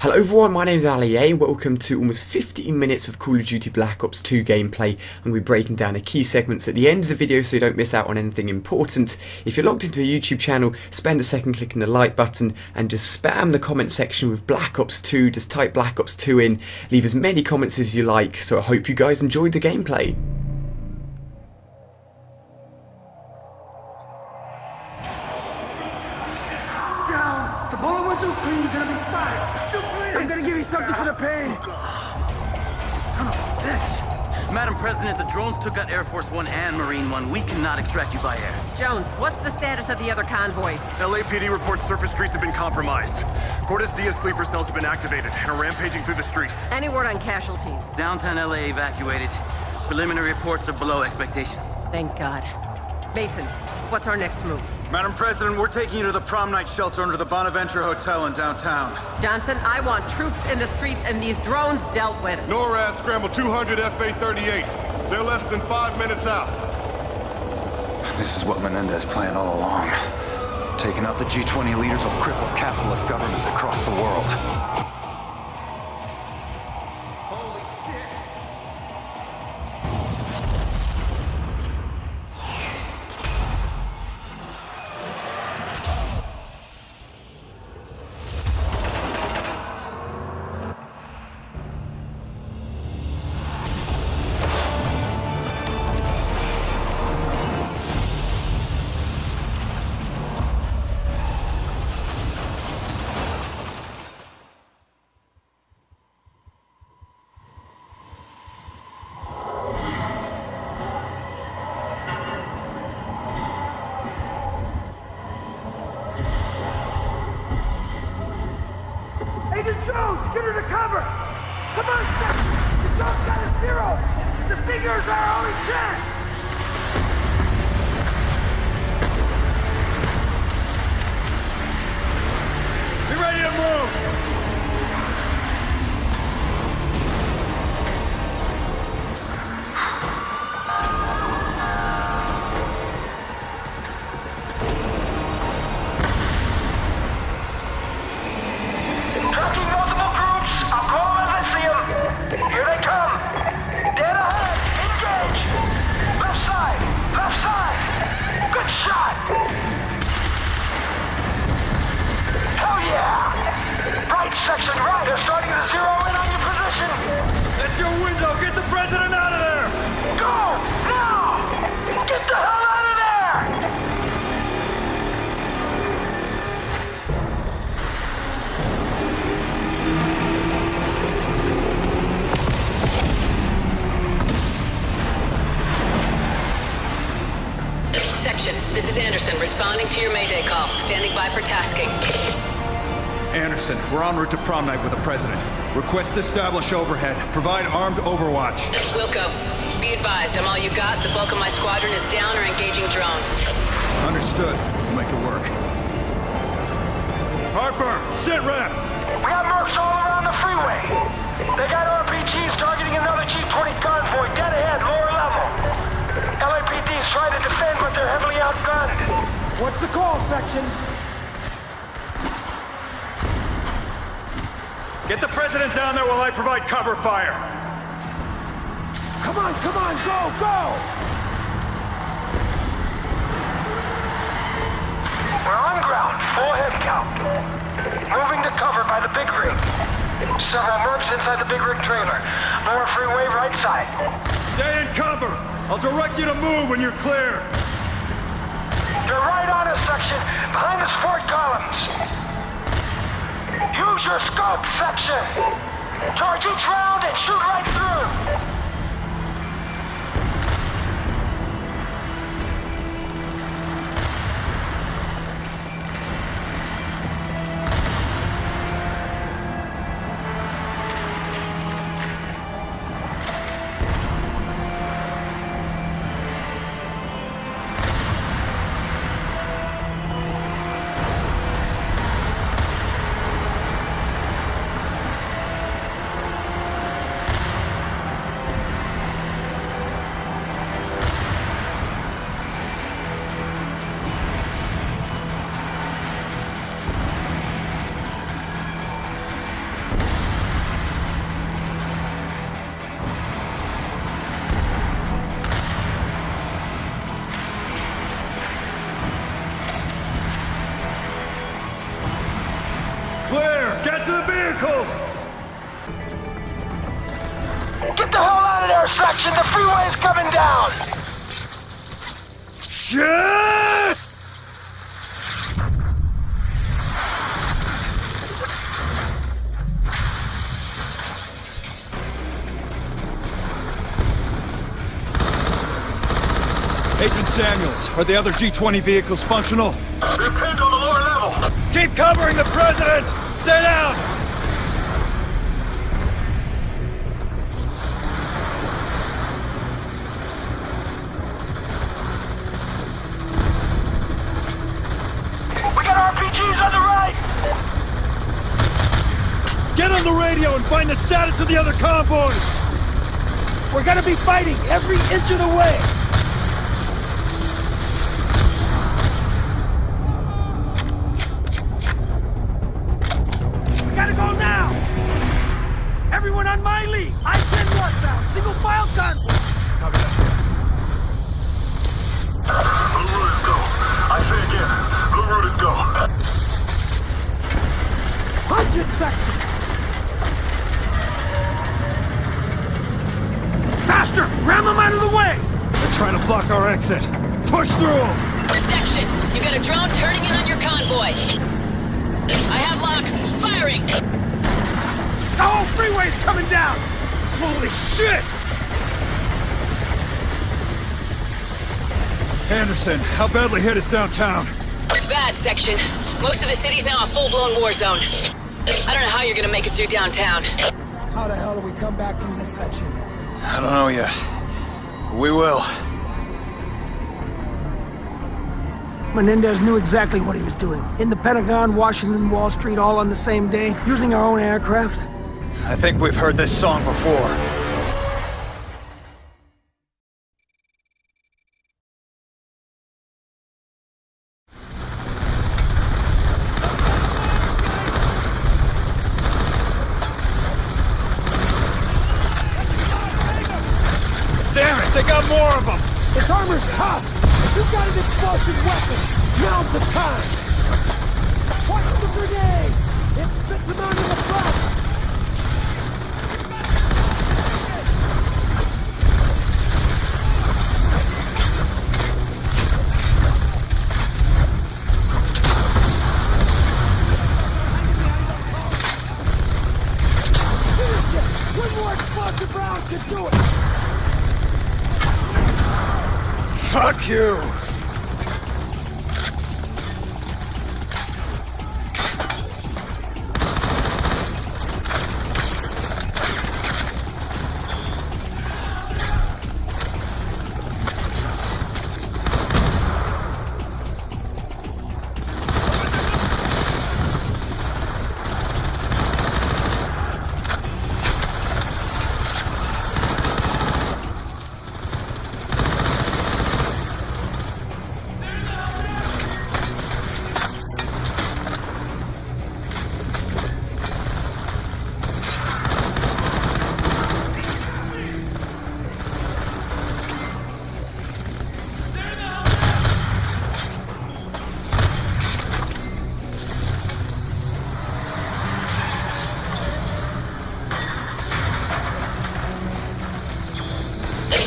Hello everyone, my name is Ali A. Welcome to almost 15 minutes of Call of Duty Black Ops 2 gameplay. I'm going to be breaking down the key segments at the end of the video so you don't miss out on anything important. If you're logged into the YouTube channel, spend a second clicking the like button and just spam the comment section with Black Ops 2. Just type Black Ops 2 in, leave as many comments as you like, so I hope you guys enjoyed the gameplay. The bullet went through pain, you're gonna be fine. I'm gonna give you something for the pain. Son of a bitch. Madam President, the drones took out Air Force One and Marine One. We cannot extract you by air. Jones, what's the status of the other convoys? LAPD reports surface streets have been compromised. Cordes Diaz sleeper cells have been activated and are rampaging through the streets. Any word on casualties? Downtown LA evacuated. Preliminary reports are below expectations. Thank God. Mason, what's our next move? Madam President, we're taking you to the prom night shelter under the Bonaventure Hotel in downtown. Johnson, I want troops in the streets and these drones dealt with. NORAD scrambled 200 F-A-38s. They're less than 5 minutes out. This is what Menendez planned all along. Taking out the G20 leaders will cripple capitalist governments across the world. Agent Jones, get her to cover! Come on, Seth! The drone's got a zero! The Stingers are our only chance! Be ready to move! Tracking multiple groups! I'll call them as I see them! Here they come! Dead ahead! Engage! Left side! Left side! Good shot! Hell yeah! Right section, right! They're starting to zero in on your position! That's your window! Get the president out of there! Go! Now! Get the hell out of there! Section, this is Anderson, responding to your Mayday call. Standing by for tasking. Anderson, we're en route to prom night with the president. Request to establish overhead. Provide armed overwatch. Wilco, be advised, I'm all you got. The bulk of my squadron is down or engaging drones. Understood. We'll make it work. Harper, sit rep! We have mercs all around the freeway. They got RPGs targeting another G20 convoy dead ahead, lower level. LAPD's trying to defend, but they're heavily outgunned. What's the call, section? Get the president down there while I provide cover fire. Come on, go, go! We're on ground, full head count. Moving to cover by the big rig. Several mercs inside the big rig trailer. Lower freeway right side. Stay in cover! I'll direct you to move when you're clear. You're right on us, section, behind the support columns. Use your scope, section. Charge each round and shoot right through. section, the freeway's coming down! Shit! Agent Samuels, are the other G20 vehicles functional? They're pinned on the lower level. Keep covering the president! Stay down! We got RPGs on the right! Get on the radio and find the status of the other convoys! We're gonna be fighting every inch of the way! Gotta go now! Everyone on my lead! I-10 northbound, single file convoy! Blue route is go. I say again, blue route is go. 100 section! Faster! Ram them out of the way! They're trying to block our exit. Push through them! Section, you got a drone turning in on your convoy. I have lock. Firing! The whole freeway's coming down! Holy shit! Anderson, how badly hit is downtown? It's bad, Section. Most of the city's now a full-blown war zone. I don't know how you're gonna make it through downtown. How the hell do we come back from this section? I don't know yet. We will. Menendez knew exactly what he was doing. In the Pentagon, Washington, Wall Street, all on the same day, using our own aircraft. I think we've heard this song before. Damn it, they got more of them! This armor's tough! If you've got an explosive weapon, now's the time! Watch the grenade! It spits them out in the front! Finish it! One more explosive round should do it! Fuck you!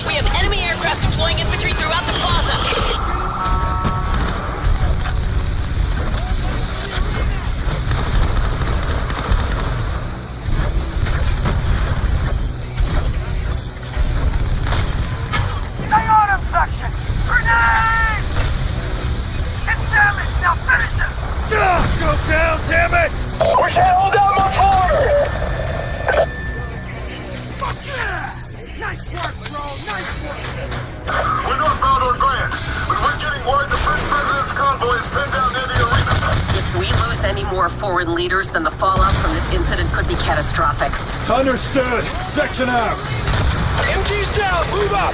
We have enemy aircraft deploying infantry throughout the plaza. Stay on him, section! Grenade! It's damaged, now finish him! Go down, damn it! We can't hold down much longer! Nice work, bro! Nice work! We're northbound on Grand. When we're getting word the French president's convoy is pinned down near the arena. If we lose any more foreign leaders, then the fallout from this incident could be catastrophic. Understood. Section out. MG's down! Move up!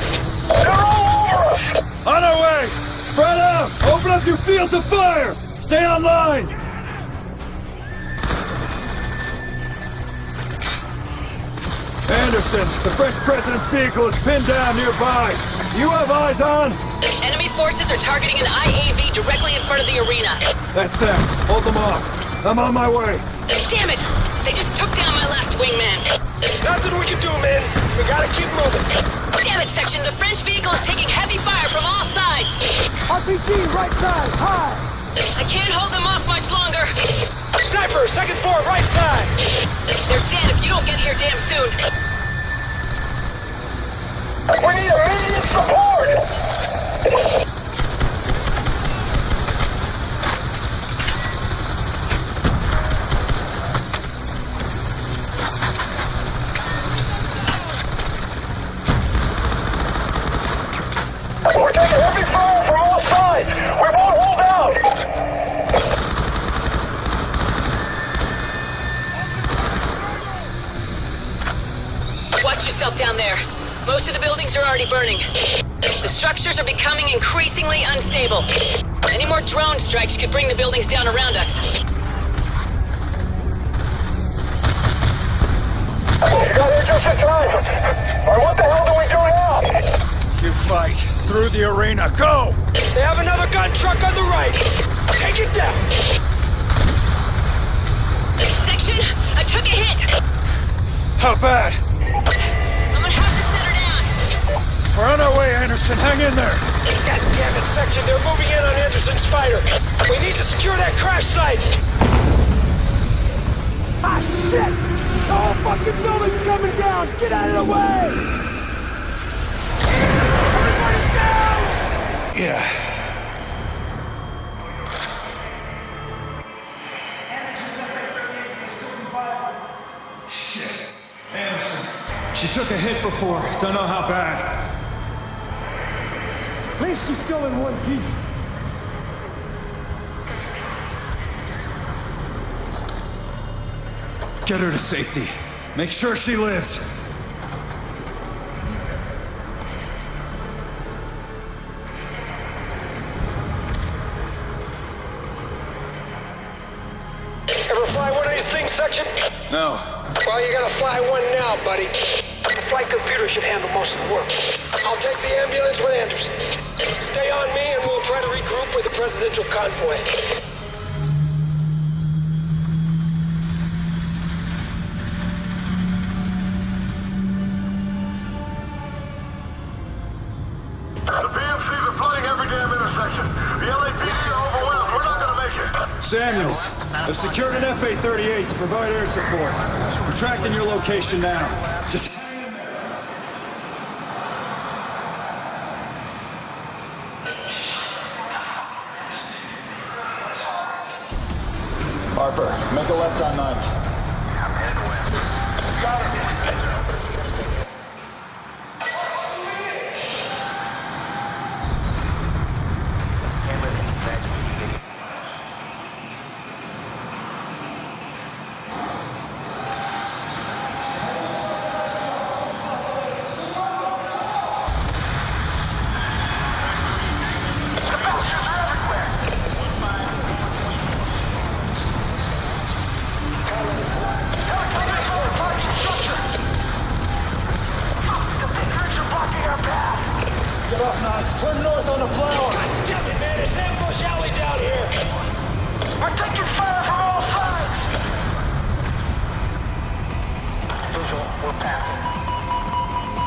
They're all over us! On our way! Spread out! Open up your fields of fire! Stay online! Anderson, the French president's vehicle is pinned down nearby. You have eyes on? Enemy forces are targeting an IAV directly in front of the arena. That's them. Hold them off. I'm on my way. Damn it! They just took down my last wingman. Nothing we can do, man. We gotta keep moving. Damn it, Section. The French vehicle is taking heavy fire from all sides. RPG, right side, high. I can't hold them off much longer. Sniper, second floor, right side. They're dead if you don't get here damn soon. We need immediate support. We're taking heavy fire from all sides. We won't hold out. Watch yourself down there. Most of the buildings are already burning. The structures are becoming increasingly unstable. Any more drone strikes could bring the buildings down around us. We got interested drivers. Or what the hell do we do now? You fight through the arena. Go! They have another gun truck on the right. Take it down. Section, I took a hit. How bad? I'm gonna have to set her down. We're on our way, Anderson. Hang in there. God damn it, Section. They're moving in on Anderson's fighter. We need to secure that crash site. Ah, shit! The whole fucking building's coming down! Get out of the way! Everybody down! Yeah. Shit. Anderson. She took a hit before. Don't know how bad. At least she's still in one piece. Get her to safety. Make sure she lives. Ever fly one of these things, Section? No. Well, you gotta fly one now, buddy. The flight computer should handle most of the work. I'll take the ambulance with Anderson. Stay on me and we'll try to regroup with the presidential convoy. The PMCs are flooding every damn intersection. The LAPD are overwhelmed. We're not gonna make it. Samuels, I've secured an FA-38 to provide air support. We're tracking your location now. Just... Harper, make a left on 9th. I'm heading west. Got it. Get off 9th. Turn north on the flower. Damn it, man. It's ambush alley down here. We're taking fire from all sides. Visual, we're passing.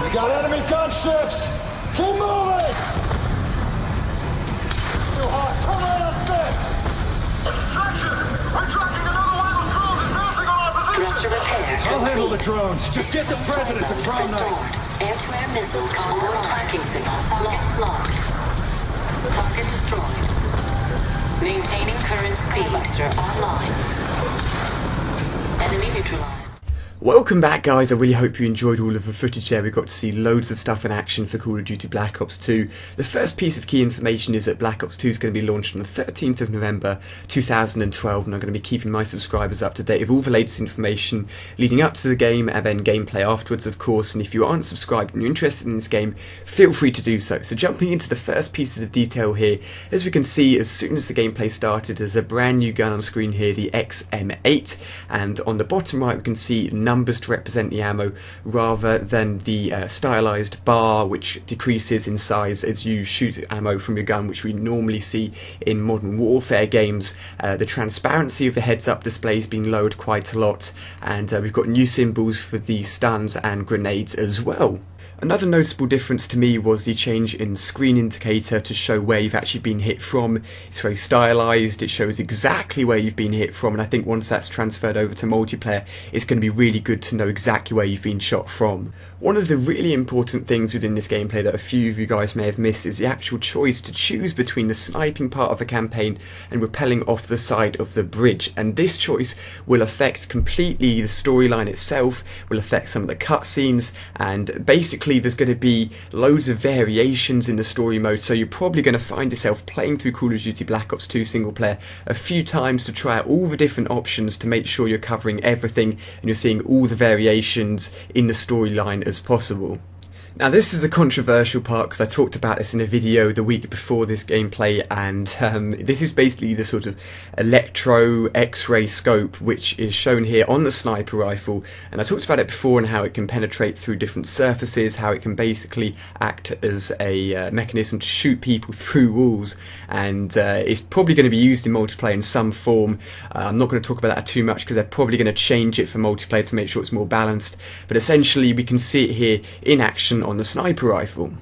We got enemy gunships. Keep moving. It's too hot. Turn right on 5th. Section! We're tracking another wave of drones advancing on our position! Thruster repair I'll handle the complete. drones. Just get the president to prom night. Restored. Air-to-air missiles on board tracking signals locked. Target destroyed. Maintaining current speeds are online. Enemy neutralized. Welcome back, guys. I really hope you enjoyed all of the footage there. We got to see loads of stuff in action for Call of Duty Black Ops 2. The first piece of key information is that Black Ops 2 is going to be launched on the 13th of November 2012, and I'm going to be keeping my subscribers up to date with all the latest information leading up to the game and then gameplay afterwards, of course. And if you aren't subscribed and you're interested in this game, feel free to do so. So jumping into the first pieces of detail here, as we can see, as soon as the gameplay started, there's a brand new gun on screen here, the XM8, and on the bottom right we can see numbers to represent the ammo rather than the stylized bar which decreases in size as you shoot ammo from your gun, which we normally see in Modern Warfare games. The transparency of the heads-up display has been lowered quite a lot, and we've got new symbols for the stuns and grenades as well. Another noticeable difference to me was the change in screen indicator to show where you've actually been hit from. It's very stylized, it shows exactly where you've been hit from, and I think once that's transferred over to multiplayer, it's going to be really good to know exactly where you've been shot from. One of the really important things within this gameplay that a few of you guys may have missed is the actual choice to choose between the sniping part of a campaign and rappelling off the side of the bridge, and this choice will affect completely the storyline itself, will affect some of the cutscenes, and basically there's going to be loads of variations in the story mode, so you're probably going to find yourself playing through Call of Duty Black Ops 2 single player a few times to try out all the different options to make sure you're covering everything and you're seeing all the variations in the storyline as possible. Now this is a controversial part because I talked about this in a video the week before this gameplay, and this is basically the sort of electro X-ray scope which is shown here on the sniper rifle, and I talked about it before and how it can penetrate through different surfaces, how it can basically act as a mechanism to shoot people through walls, and it's probably going to be used in multiplayer in some form. I'm not going to talk about that too much because they're probably going to change it for multiplayer to make sure it's more balanced, but essentially we can see it here in action on the sniper rifle.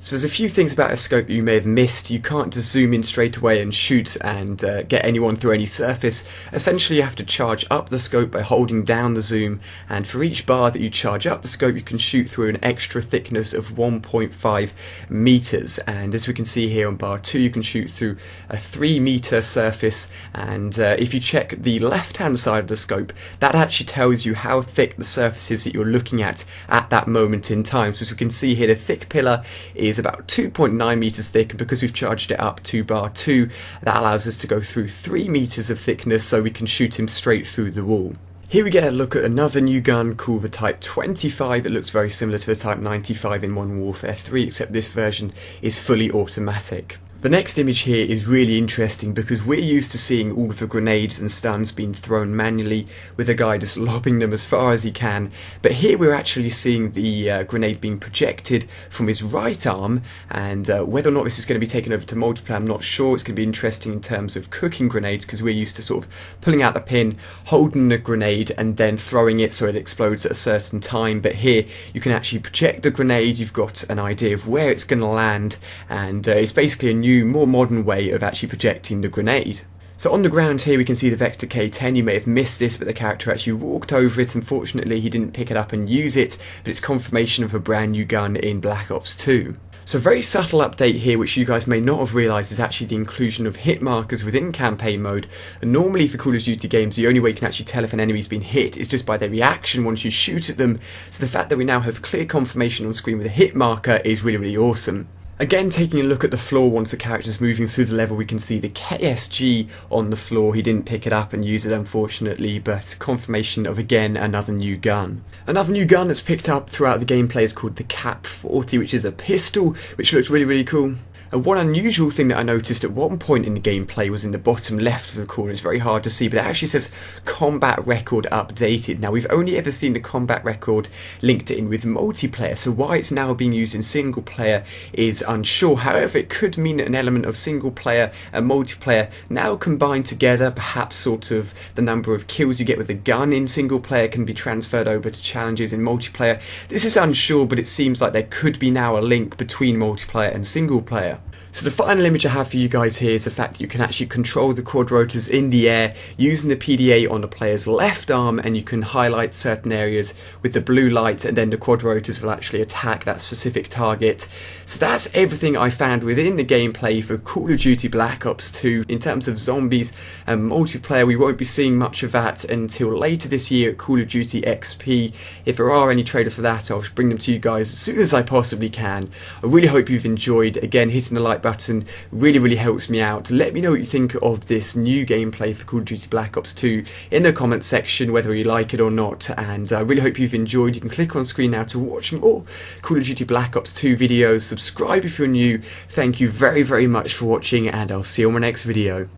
So there's a few things about a scope that you may have missed. You can't just zoom in straight away and shoot and get anyone through any surface. Essentially you have to charge up the scope by holding down the zoom, and for each bar that you charge up the scope you can shoot through an extra thickness of 1.5 meters, and as we can see here on bar 2 you can shoot through a 3 meter surface, and if you check the left hand side of the scope that actually tells you how thick the surface is that you're looking at that moment in time. So as we can see here, the thick pillar is about 2.9 meters thick, and because we've charged it up to bar 2 that allows us to go through 3 meters of thickness, so we can shoot him straight through the wall. Here we get a look at another new gun called the Type 25. It looks very similar to the Type 95 in Modern Warfare 3, except this version is fully automatic. The next image here is really interesting because we're used to seeing all of the grenades and stuns being thrown manually with a guy just lobbing them as far as he can, but here we're actually seeing the grenade being projected from his right arm, and whether or not this is going to be taken over to multiplayer I'm not sure. It's going to be interesting in terms of cooking grenades because we're used to sort of pulling out the pin, holding the grenade and then throwing it so it explodes at a certain time, but here you can actually project the grenade, you've got an idea of where it's going to land, and it's basically a new, more modern way of actually projecting the grenade. So on the ground here we can see the Vector K10. You may have missed this, but the character actually walked over it. Unfortunately he didn't pick it up and use it, but it's confirmation of a brand new gun in Black Ops 2. So a very subtle update here which you guys may not have realised is actually the inclusion of hit markers within campaign mode. And normally for Call of Duty games the only way you can actually tell if an enemy's been hit is just by their reaction once you shoot at them, so the fact that we now have clear confirmation on screen with a hit marker is really, really awesome. Again, taking a look at the floor, once the character's moving through the level we can see the KSG on the floor. He didn't pick it up and use it unfortunately, but confirmation of again another new gun. Another new gun that's picked up throughout the gameplay is called the Cap 40, which is a pistol which looks really, really cool. And one unusual thing that I noticed at one point in the gameplay was in the bottom left of the corner. It's very hard to see, but it actually says combat record updated. Now we've only ever seen the combat record linked in with multiplayer, so why it's now being used in single player is unsure. However, it could mean that an element of single player and multiplayer now combined together, perhaps sort of the number of kills you get with a gun in single player can be transferred over to challenges in multiplayer. This is unsure, but it seems like there could be now a link between multiplayer and single player. So the final image I have for you guys here is the fact that you can actually control the quad rotors in the air using the PDA on the player's left arm, and you can highlight certain areas with the blue light and then the quad rotors will actually attack that specific target. So that's everything I found within the gameplay for Call of Duty Black Ops 2. In terms of zombies and multiplayer, we won't be seeing much of that until later this year at Call of Duty XP. If there are any trailers for that, I'll bring them to you guys as soon as I possibly can. I really hope you've enjoyed. Again, hitting the like button really helps me out. Let me know what you think of this new gameplay for Call of Duty Black Ops 2 in the comments section, whether you like it or not, and I really hope you've enjoyed. You can click on screen now to watch more Call of Duty Black Ops 2 videos. Subscribe if you're new. Thank you very much for watching, and I'll see you on my next video.